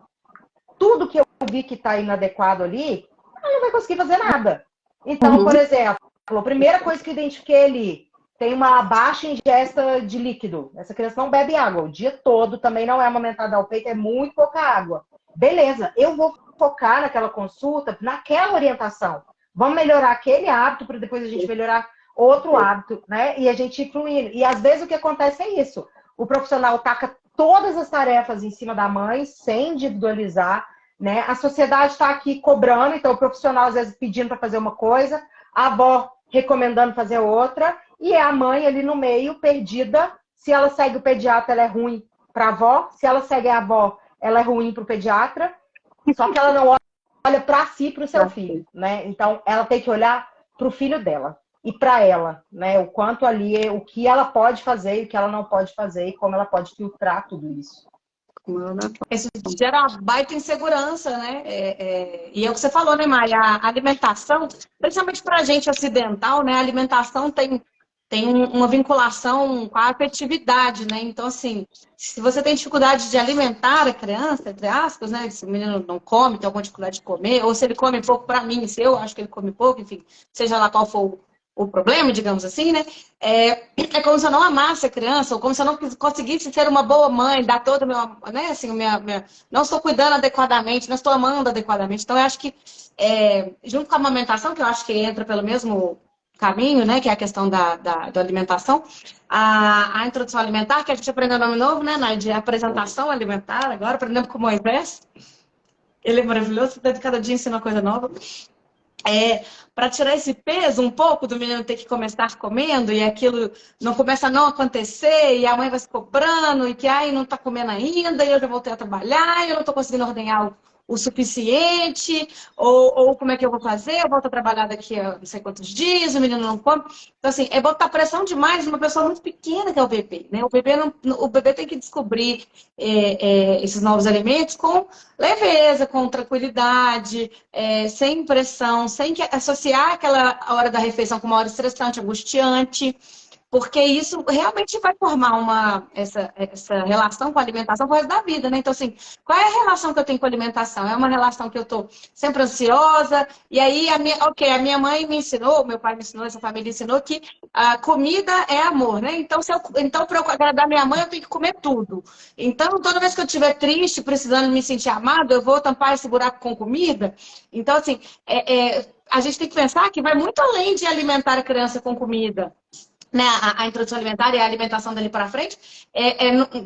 C: tudo que eu vi que está inadequado ali, ela não vai conseguir fazer nada. Então, por exemplo, a primeira coisa que eu identifiquei ali, tem uma baixa ingesta de líquido. Essa criança não bebe água o dia todo, também não é amamentada ao peito, é muito pouca água. Beleza, eu vou focar naquela consulta, naquela orientação. Vamos melhorar aquele hábito para depois a gente melhorar outro hábito, né? E a gente ir fluindo. E às vezes o que acontece é isso. O profissional taca todas as tarefas em cima da mãe, sem individualizar, né? A sociedade está aqui cobrando, então o profissional às vezes pedindo para fazer uma coisa, a avó recomendando fazer outra, e é a mãe ali no meio, perdida. Se ela segue o pediatra, ela é ruim para a avó. Se ela segue a avó, ela é ruim para o pediatra. Só que ela não olha para si, para o seu filho, né? Então ela tem que olhar para o filho dela e para ela, né? O quanto ali, o que ela pode fazer e o que ela não pode fazer e como ela pode filtrar tudo isso.
B: Isso gera uma baita insegurança, né? E é o que você falou, né, Mari? A alimentação, principalmente para a gente ocidental, né? A alimentação tem uma vinculação com a afetividade, né? Então, assim, se você tem dificuldade de alimentar a criança, entre aspas, né? Se o menino não come, tem alguma dificuldade de comer, ou se ele come pouco, para mim, se eu acho que ele come pouco, enfim, seja lá qual for o problema, digamos assim, né? É como se eu não amasse a criança, ou como se eu não conseguisse ser uma boa mãe, dar toda a minha, né? Assim, não estou cuidando adequadamente, não estou amando adequadamente. Então, eu acho que, junto com a amamentação, que eu acho que entra pelo mesmo caminho, né, que é a questão da alimentação, a introdução alimentar, que a gente aprendeu nome novo, né, de apresentação alimentar, agora aprendemos com o Moisés. Ele é maravilhoso, cada dia ensina uma coisa nova. Para tirar esse peso um pouco do menino ter que começar comendo e aquilo não começa a não acontecer e a mãe vai se cobrando e que não está comendo ainda e eu já voltei a trabalhar e eu não estou conseguindo ordenhar o suficiente, ou como é que eu vou fazer? Eu volto a trabalhar daqui a não sei quantos dias, o menino não come. Então, assim, é botar pressão demais numa pessoa muito pequena que é o bebê, né? O bebê tem que descobrir esses novos alimentos com leveza, com tranquilidade, sem pressão, sem associar aquela hora da refeição com uma hora estressante, angustiante. Porque isso realmente vai formar essa relação com a alimentação pro resto da vida, né? Então, assim, qual é a relação que eu tenho com a alimentação? É uma relação que eu tô sempre ansiosa, e aí a minha mãe me ensinou, meu pai me ensinou, essa família ensinou que a comida é amor, né? Então, para eu agradar minha mãe, eu tenho que comer tudo. Então, toda vez que eu estiver triste, precisando me sentir amado, eu vou tampar esse buraco com comida. Então, assim, a gente tem que pensar que vai muito além de alimentar a criança com comida. Né, a introdução alimentar e a alimentação dali para frente,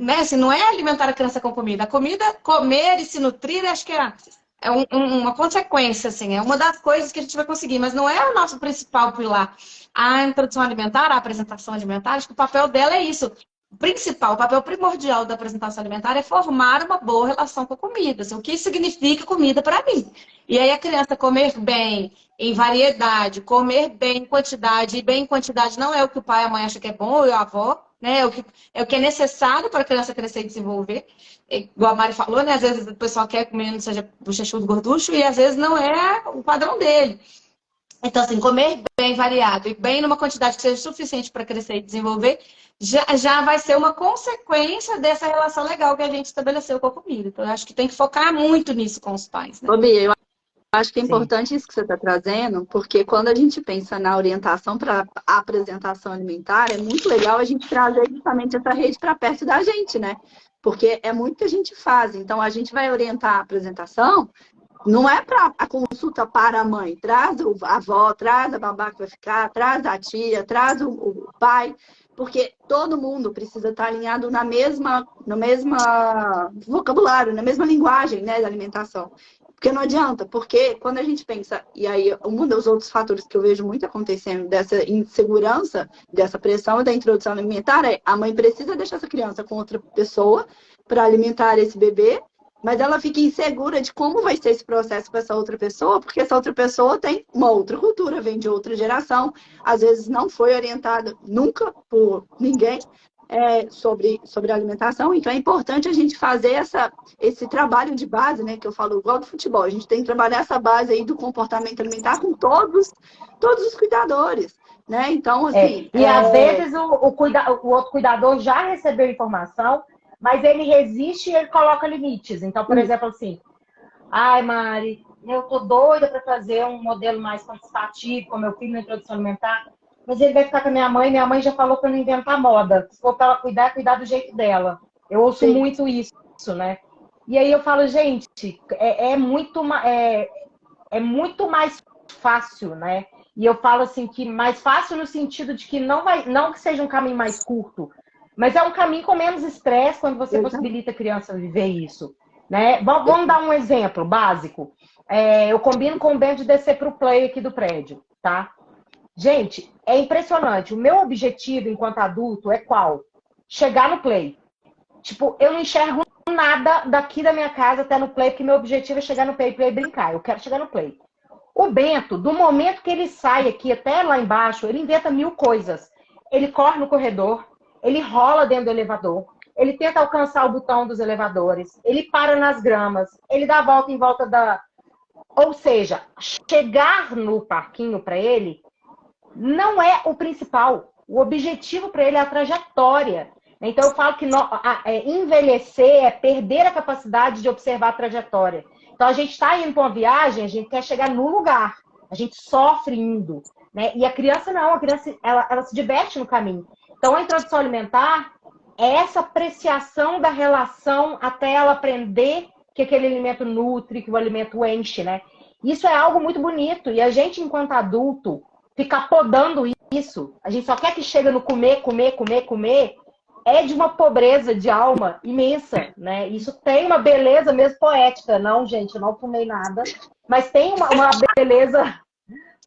B: né, assim, não é alimentar a criança com comida. A comida, comer e se nutrir, acho que é uma consequência, assim, é uma das coisas que a gente vai conseguir, mas não é o nosso principal pilar. A introdução alimentar, a apresentação alimentar, acho que o papel dela é isso. principal, o papel primordial da apresentação alimentar é formar uma boa relação com a comida. Assim, o que significa comida para mim? E aí a criança comer bem, em variedade, comer bem em quantidade, e bem em quantidade não é o que o pai e a mãe acham que é bom, ou a avó, né? É o que é necessário para a criança crescer e desenvolver. Igual a Mari falou, né? Às vezes o pessoal quer comer, não seja bochechudo, gorducho, e às vezes não é o padrão dele. Então, assim, comer bem variado e bem numa quantidade que seja suficiente para crescer e desenvolver, já vai ser uma consequência dessa relação legal que a gente estabeleceu com a comida. Então, eu acho que tem que focar muito nisso com os pais, né?
D: Ô, Bia, eu acho que é
C: Sim.
D: importante isso que você está trazendo, porque quando a gente pensa na orientação para a apresentação alimentar, é muito legal a gente trazer justamente essa rede para perto da gente, né? Porque é muito que a gente faz. Então, a gente vai orientar a apresentação. Não é para a consulta para a mãe. Traz a avó, traz a babá que vai ficar, traz a tia, traz o pai. Porque todo mundo precisa estar alinhado no mesmo vocabulário, na mesma linguagem, né, da alimentação. Porque não adianta, porque quando a gente pensa, e aí um dos outros fatores que eu vejo muito acontecendo dessa insegurança, dessa pressão da introdução alimentar é a mãe precisa deixar essa criança com outra pessoa para alimentar esse bebê, mas ela fica insegura de como vai ser esse processo com essa outra pessoa, porque essa outra pessoa tem uma outra cultura, vem de outra geração, às vezes não foi orientada nunca por ninguém sobre alimentação. Então é importante a gente fazer esse trabalho de base, né, que eu falo igual do futebol. A gente tem que trabalhar essa base aí do comportamento alimentar com todos os cuidadores, né? Então, assim...
C: E às vezes o outro cuidador já recebeu informação, mas ele resiste e ele coloca limites. Então, por exemplo, assim, ai, Mari, eu tô doida para fazer um modelo mais participativo com meu filho na introdução alimentar, mas ele vai ficar com a minha mãe já falou para não inventar moda. Se for para ela cuidar do jeito dela. Eu ouço muito isso, né? E aí eu falo, gente, é muito mais fácil, né? E eu falo assim que mais fácil no sentido de que não que seja um caminho mais curto, mas é um caminho com menos estresse quando você possibilita a criança viver isso, né? Vamos dar um exemplo básico. Eu combino com o Ben de descer para o play aqui do prédio, tá? Gente, é impressionante. O meu objetivo enquanto adulto é qual? Chegar no play. Tipo, eu não enxergo nada daqui da minha casa até no play, porque meu objetivo é chegar no play e brincar. Eu quero chegar no play. O Bento, do momento que ele sai aqui até lá embaixo, ele inventa 1000 coisas. Ele corre no corredor, ele rola dentro do elevador, ele tenta alcançar o botão dos elevadores, ele para nas gramas, ele dá a volta em volta da... Ou seja, chegar no parquinho para ele não é o principal. O objetivo para ele é a trajetória. Então eu falo que envelhecer é perder a capacidade de observar a trajetória. Então a gente está indo para uma viagem, a gente quer chegar no lugar, a gente sofre indo, né? E a criança não, a criança ela se diverte no caminho. Então, a introdução alimentar é essa apreciação da relação até ela aprender que aquele alimento nutre, que o alimento enche, né? Isso é algo muito bonito. E a gente, enquanto adulto, ficar podando isso, a gente só quer que chegue no comer, é de uma pobreza de alma imensa, né? Isso tem uma beleza mesmo poética. Não, gente, eu não fumei nada. Mas tem uma beleza...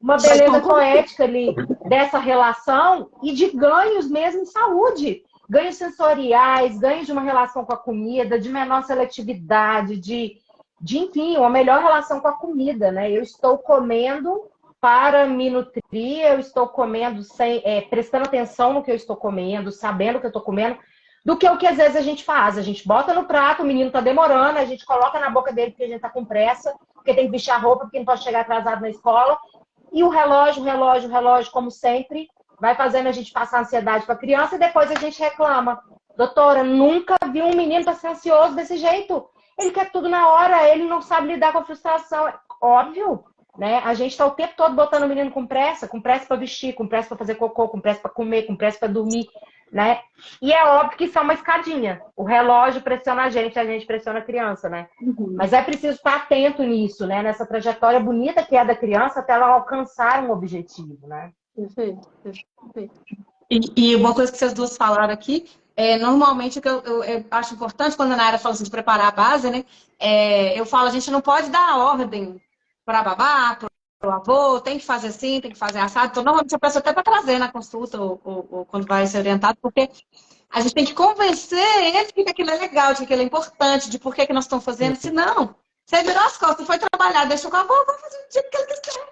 C: Uma beleza poética ali dessa relação e de ganhos mesmo em saúde. Ganhos sensoriais, ganhos de uma relação com a comida, de menor seletividade, de enfim, uma melhor relação com a comida, né? Eu estou comendo para me nutrir, eu estou comendo prestando atenção no que eu estou comendo, sabendo o que eu estou comendo, do que o que às vezes a gente faz. A gente bota no prato, o menino está demorando, a gente coloca na boca dele porque a gente está com pressa, porque tem que vestir a roupa, porque não pode chegar atrasado na escola. E o relógio, como sempre, vai fazendo a gente passar ansiedade para a criança e depois a gente reclama. Doutora, nunca vi um menino estar ser ansioso desse jeito. Ele quer tudo na hora, ele não sabe lidar com a frustração. Óbvio, né? A gente está o tempo todo botando o menino com pressa para vestir, com pressa para fazer cocô, com pressa para comer, com pressa para dormir, né? E é óbvio que isso é uma escadinha. O relógio pressiona a gente pressiona a criança, né? Mas é preciso estar atento nisso, né? Nessa trajetória bonita que é da criança até ela alcançar um objetivo, né?
D: Perfeito.
B: E uma coisa que vocês duas falaram aqui, normalmente o que eu acho importante quando a Nayara fala assim, de preparar a base, né? Eu falo, a gente não pode dar a ordem para a babá, para o avô, tem que fazer assim, tem que fazer assado. Então, normalmente eu peço até para trazer na consulta ou quando vai ser orientado, porque A gente tem que convencer ele de que aquilo é legal, de que aquilo é importante, de por que nós estamos fazendo. Se não, você virou as costas, foi trabalhar, deixou com a avó, vai fazer do jeito que ele quiser.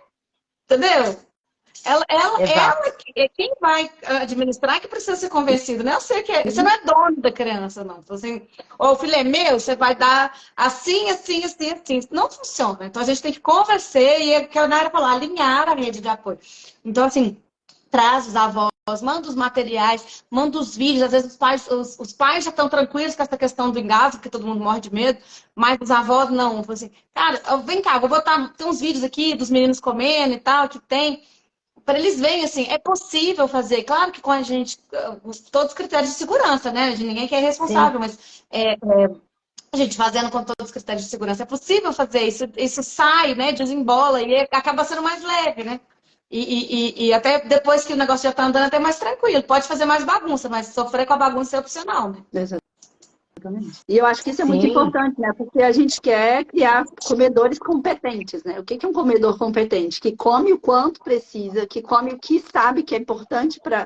B: Entendeu? Ela é quem vai administrar que precisa ser convencido, né? Eu sei que você não é dono da criança, não. Então, assim, o filho é meu, você vai dar assim, assim, assim, assim. Não funciona. Então, a gente tem que conversar e, é que a Nayara falou, alinhar a rede de apoio. Então, assim, traz os avós, manda os materiais, manda os vídeos. Às vezes os pais já estão tranquilos com essa questão do engasgo, porque todo mundo morre de medo, mas os avós não. Assim, cara, vem cá, vou botar, tem uns vídeos aqui dos meninos comendo e tal, que tem, para eles verem, assim, é possível fazer. Claro que com a gente, todos os critérios de segurança, né? De ninguém que é responsável, sim, mas a gente fazendo com todos os critérios de segurança, é possível fazer isso. Isso sai, né? Desembola e acaba sendo mais leve, né? E até depois que o negócio já está andando, até mais tranquilo. Pode fazer mais bagunça, mas sofrer com a bagunça é opcional, né?
D: Exatamente. E eu acho que isso é muito importante, né? Porque a gente quer criar comedores competentes, né? O que é um comedor competente? Que come o quanto precisa, que come o que sabe que é importante para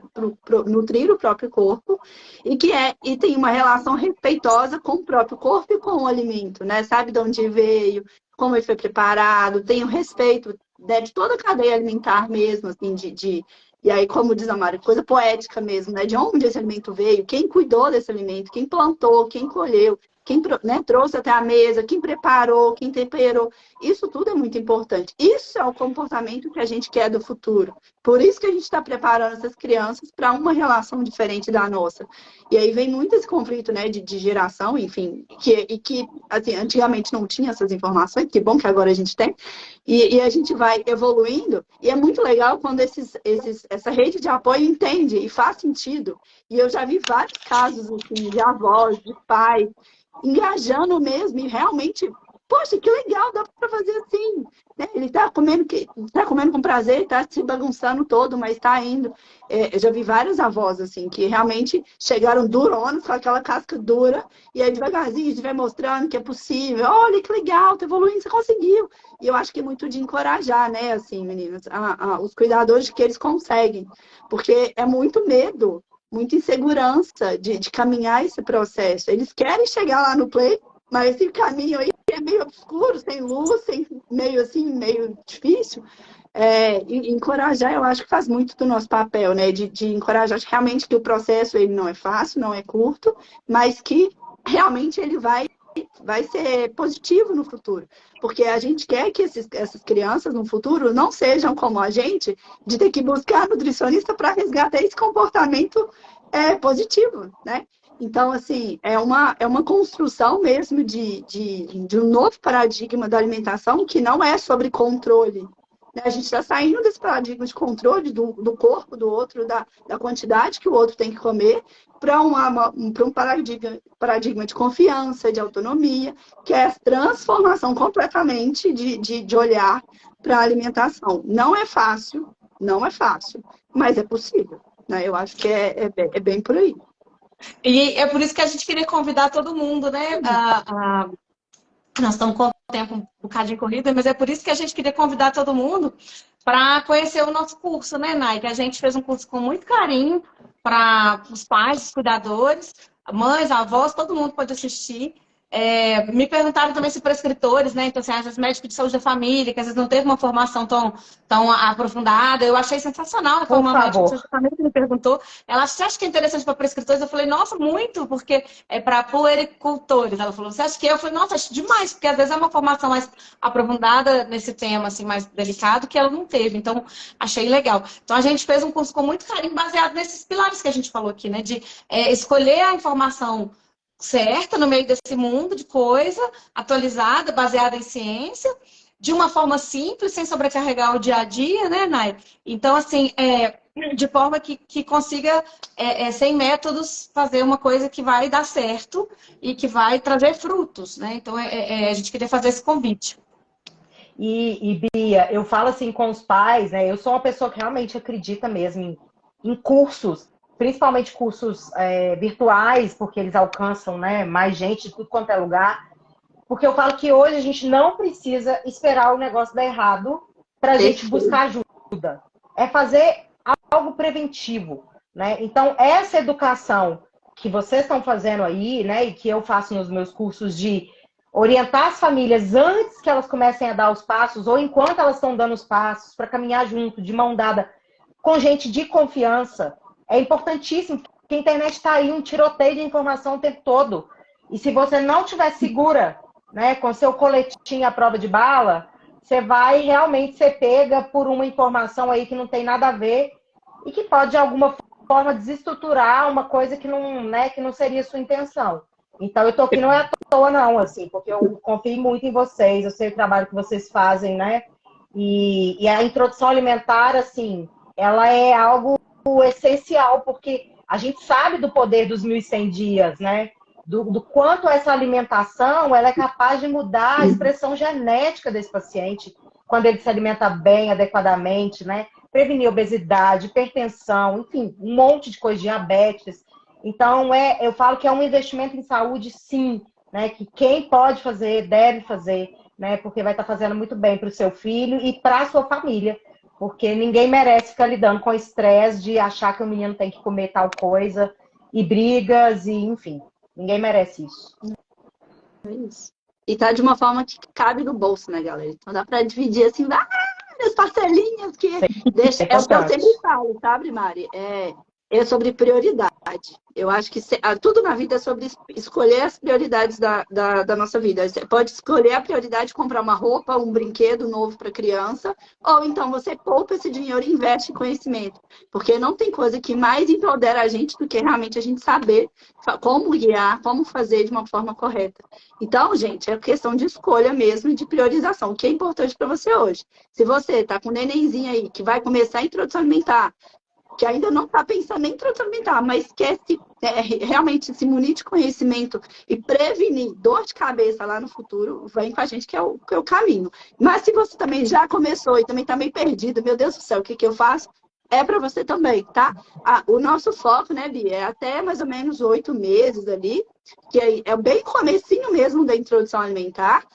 D: nutrir o próprio corpo e tem uma relação respeitosa com o próprio corpo e com o alimento, né? Sabe de onde veio, como ele foi preparado, tem o respeito, né, de toda a cadeia alimentar mesmo, assim, e aí, como diz a Mari, coisa poética mesmo, né? De onde esse alimento veio, quem cuidou desse alimento, quem plantou, quem colheu, quem, né, trouxe até a mesa, quem preparou, quem temperou. Isso tudo é muito importante. Isso é o comportamento que a gente quer do futuro. Por isso que a gente está preparando essas crianças para uma relação diferente da nossa. E aí vem muito esse conflito, né, de geração, enfim, que assim, antigamente não tinha essas informações, que bom que agora a gente tem, e a gente vai evoluindo, e é muito legal quando essa rede de apoio entende e faz sentido. E eu já vi vários casos assim, de avós, de pais, engajando mesmo e realmente, poxa, que legal, dá para fazer assim, né? Ele tá comendo com prazer, tá se bagunçando todo, mas tá indo. Eu já vi vários avós, assim, que realmente chegaram duronos, com aquela casca dura, e aí devagarzinho a gente vai mostrando que é possível. Olha, que legal, tá evoluindo, você conseguiu. E eu acho que é muito de encorajar, né, assim, meninas, os cuidadores que eles conseguem, porque é muito medo, muita insegurança de caminhar esse processo. Eles querem chegar lá no play, mas esse caminho aí é meio obscuro, sem luz, meio assim, meio difícil. Encorajar, eu acho que faz muito do nosso papel, né? De encorajar realmente que o processo ele não é fácil, não é curto, mas que realmente ele vai ser positivo no futuro. Porque a gente quer que essas crianças no futuro não sejam como a gente, de ter que buscar nutricionista para resgatar esse comportamento positivo, né? Então, assim, é uma construção mesmo de um novo paradigma da alimentação que não é sobre controle. A gente está saindo desse paradigma de controle do corpo do outro, da quantidade que o outro tem que comer, para um paradigma de confiança, de autonomia, que é a transformação completamente de olhar para a alimentação. Não é fácil, mas é possível, né? Eu acho que é bem por aí.
B: E é por isso que a gente queria convidar todo mundo, né? Nós estamos com o tempo um bocadinho corrido, mas é por isso que a gente queria convidar todo mundo para conhecer o nosso curso, né, Nay? Que a gente fez um curso com muito carinho para os pais, os cuidadores, mães, avós, todo mundo pode assistir. Me perguntaram também se prescritores, né? Então, assim, às vezes médico de saúde da família, que às vezes não teve uma formação tão aprofundada. Eu achei sensacional. Foi uma médica de saúde da família que me perguntou. Ela acha que é interessante para prescritores? Eu falei, nossa, muito, porque é para puericultores. Ela falou, você acha que é? Eu falei, nossa, acho demais, porque às vezes é uma formação mais aprofundada nesse tema, assim, mais delicado, que ela não teve. Então, achei legal. Então, a gente fez um curso com muito carinho, baseado nesses pilares que a gente falou aqui, né? De escolher a informação certa no meio desse mundo de coisa, atualizada, baseada em ciência, de uma forma simples, sem sobrecarregar o dia a dia, né, Nay? Então, assim, de forma que consiga, sem métodos, fazer uma coisa que vai dar certo e que vai trazer frutos, né? Então, a gente queria fazer esse convite.
C: E Bia, eu falo assim com os pais, né? Eu sou uma pessoa que realmente acredita mesmo em cursos, principalmente cursos virtuais, porque eles alcançam, né, mais gente de tudo quanto é lugar. Porque eu falo que hoje a gente não precisa esperar o negócio dar errado para a gente buscar ajuda. É fazer algo preventivo, né? Então, essa educação que vocês estão fazendo aí, né, e que eu faço nos meus cursos de orientar as famílias antes que elas comecem a dar os passos, ou enquanto elas estão dando os passos, para caminhar junto, de mão dada, com gente de confiança, é importantíssimo, porque a internet está aí, um tiroteio de informação o tempo todo. E se você não estiver segura, né, com seu coletinho à prova de bala, você vai realmente ser pega por uma informação aí que não tem nada a ver e que pode, de alguma forma, desestruturar uma coisa que não, né, que não seria sua intenção. Então, eu tô aqui não é à toa, não, assim, porque eu confio muito em vocês, eu sei o trabalho que vocês fazem, né? E a introdução alimentar, assim, ela é algo essencial, porque a gente sabe do poder dos 1.100 dias, né? Do quanto essa alimentação ela é capaz de mudar a expressão genética desse paciente quando ele se alimenta bem, adequadamente, né? Prevenir obesidade, hipertensão, enfim, um monte de coisa, diabetes. Então, eu falo que é um investimento em saúde, sim, né? Que quem pode fazer, deve fazer, né? Porque vai estar fazendo muito bem para o seu filho e para a sua família. Porque ninguém merece ficar lidando com o estresse de achar que o menino tem que comer tal coisa, e brigas, e enfim. Ninguém merece isso.
D: É isso. E tá de uma forma que cabe no bolso, né, galera? Então dá pra dividir assim, várias parcelinhas que deixa. É o que eu sempre falo, sabe, Mari? É sobre prioridade. Eu acho que tudo na vida é sobre escolher as prioridades da nossa vida. Você pode escolher a prioridade de comprar uma roupa, um brinquedo novo para criança, ou então você poupa esse dinheiro e investe em conhecimento. Porque não tem coisa que mais empodera a gente do que realmente a gente saber como guiar, como fazer de uma forma correta. Então, gente, é questão de escolha mesmo e de priorização. O que é importante para você hoje? Se você está com um nenenzinho aí que vai começar a introdução alimentar, que ainda não está pensando em introdução alimentar, mas quer realmente se munir de conhecimento e prevenir dor de cabeça lá no futuro, vem com a gente que é o caminho. Mas se você também já começou e também está meio perdido, meu Deus do céu, o que eu faço? É para você também, tá? O nosso foco, né, Bia, é até mais ou menos 8 meses ali, que é bem comecinho mesmo da introdução alimentar.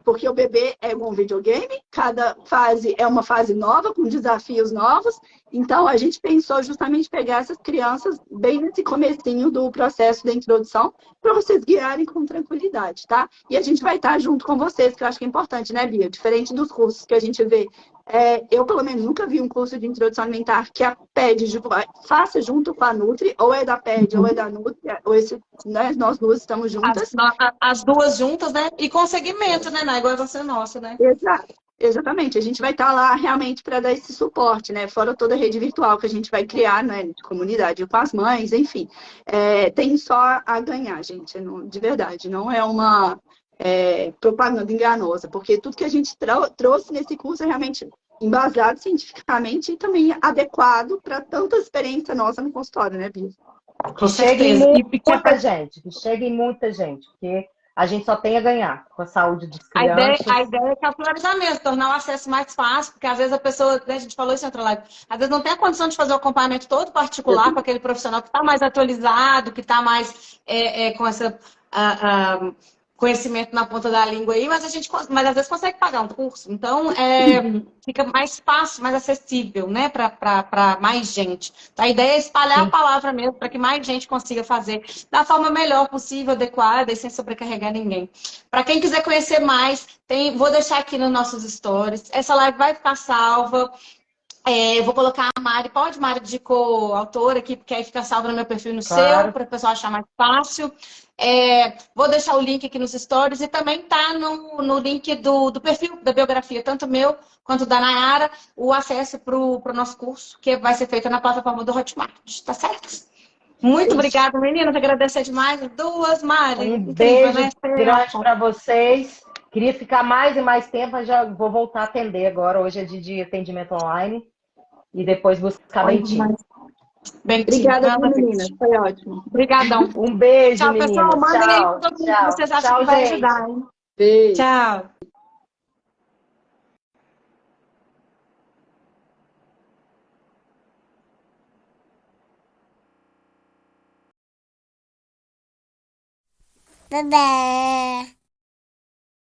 D: Porque o bebê é um videogame, cada fase é uma fase nova, com desafios novos. Então, a gente pensou justamente pegar essas crianças bem nesse comecinho do processo da introdução, para vocês guiarem com tranquilidade, tá? E a gente vai estar junto com vocês, que eu acho que é importante, né, Bia? Diferente dos cursos que a gente vê. Eu, pelo menos, nunca vi um curso de introdução alimentar que a PED faça junto com a Nutri, ou é da PED, ou é da Nutri, ou né, nós duas estamos juntas.
B: As duas juntas, né? E com segmento, né? Não é igual a você nossa, né?
D: Exato. Exatamente, a gente vai estar lá realmente para dar esse suporte, né? Fora toda a rede virtual que a gente vai criar, né? De comunidade com as mães, enfim. Tem só a ganhar, gente, de verdade. Não é uma propaganda enganosa, porque tudo que a gente trouxe nesse curso é realmente embasado cientificamente e também adequado para tanta experiência nossa no consultório, né, Bia?
B: Com certeza.
C: Que chegue muita gente, porque a gente só tem a ganhar com a saúde dos
B: A ideia
C: crianças.
B: é capitalizar mesmo, tornar o acesso mais fácil, porque às vezes a pessoa, né, a gente falou isso em outra live, às vezes não tem a condição de fazer o acompanhamento todo particular com aquele profissional que está mais atualizado, que está mais com essa conhecimento na ponta da língua aí, mas às vezes consegue pagar um curso. Então, fica mais fácil, mais acessível, né, para mais gente. Então, a ideia é espalhar a palavra mesmo, para que mais gente consiga fazer da forma melhor possível, adequada e sem sobrecarregar ninguém. Para quem quiser conhecer mais, vou deixar aqui nos nossos stories. Essa live vai ficar salva. Eu vou colocar a Mari. Pode, Mari, de co-autora aqui, porque aí fica salva no meu perfil e no seu, para o pessoal achar mais fácil. Vou deixar o link aqui nos stories e também tá no link do perfil da biografia, tanto meu quanto da Nayara, o acesso para o nosso curso, que vai ser feito na plataforma do Hotmart. Tá certo? Muito obrigada, meninas. Agradecer demais. Duas, Mari.
C: Um
B: Incrível,
C: beijo
B: né?
C: grande para vocês. Queria ficar mais e mais tempo, mas já vou voltar a atender agora. Hoje é de atendimento online. E depois buscar Bentinho.
D: Obrigada, meninas. Foi ótimo.
B: Obrigadão.
C: Um beijo,
B: tchau,
C: meninas.
B: pessoal. Mandem aí
C: Tchau,
B: todo mundo que
C: tchau.
B: vocês acham
C: Tchau,
B: que vai
C: gente.
B: ajudar, hein?
D: Beijo.
B: Tchau.
A: Bebê.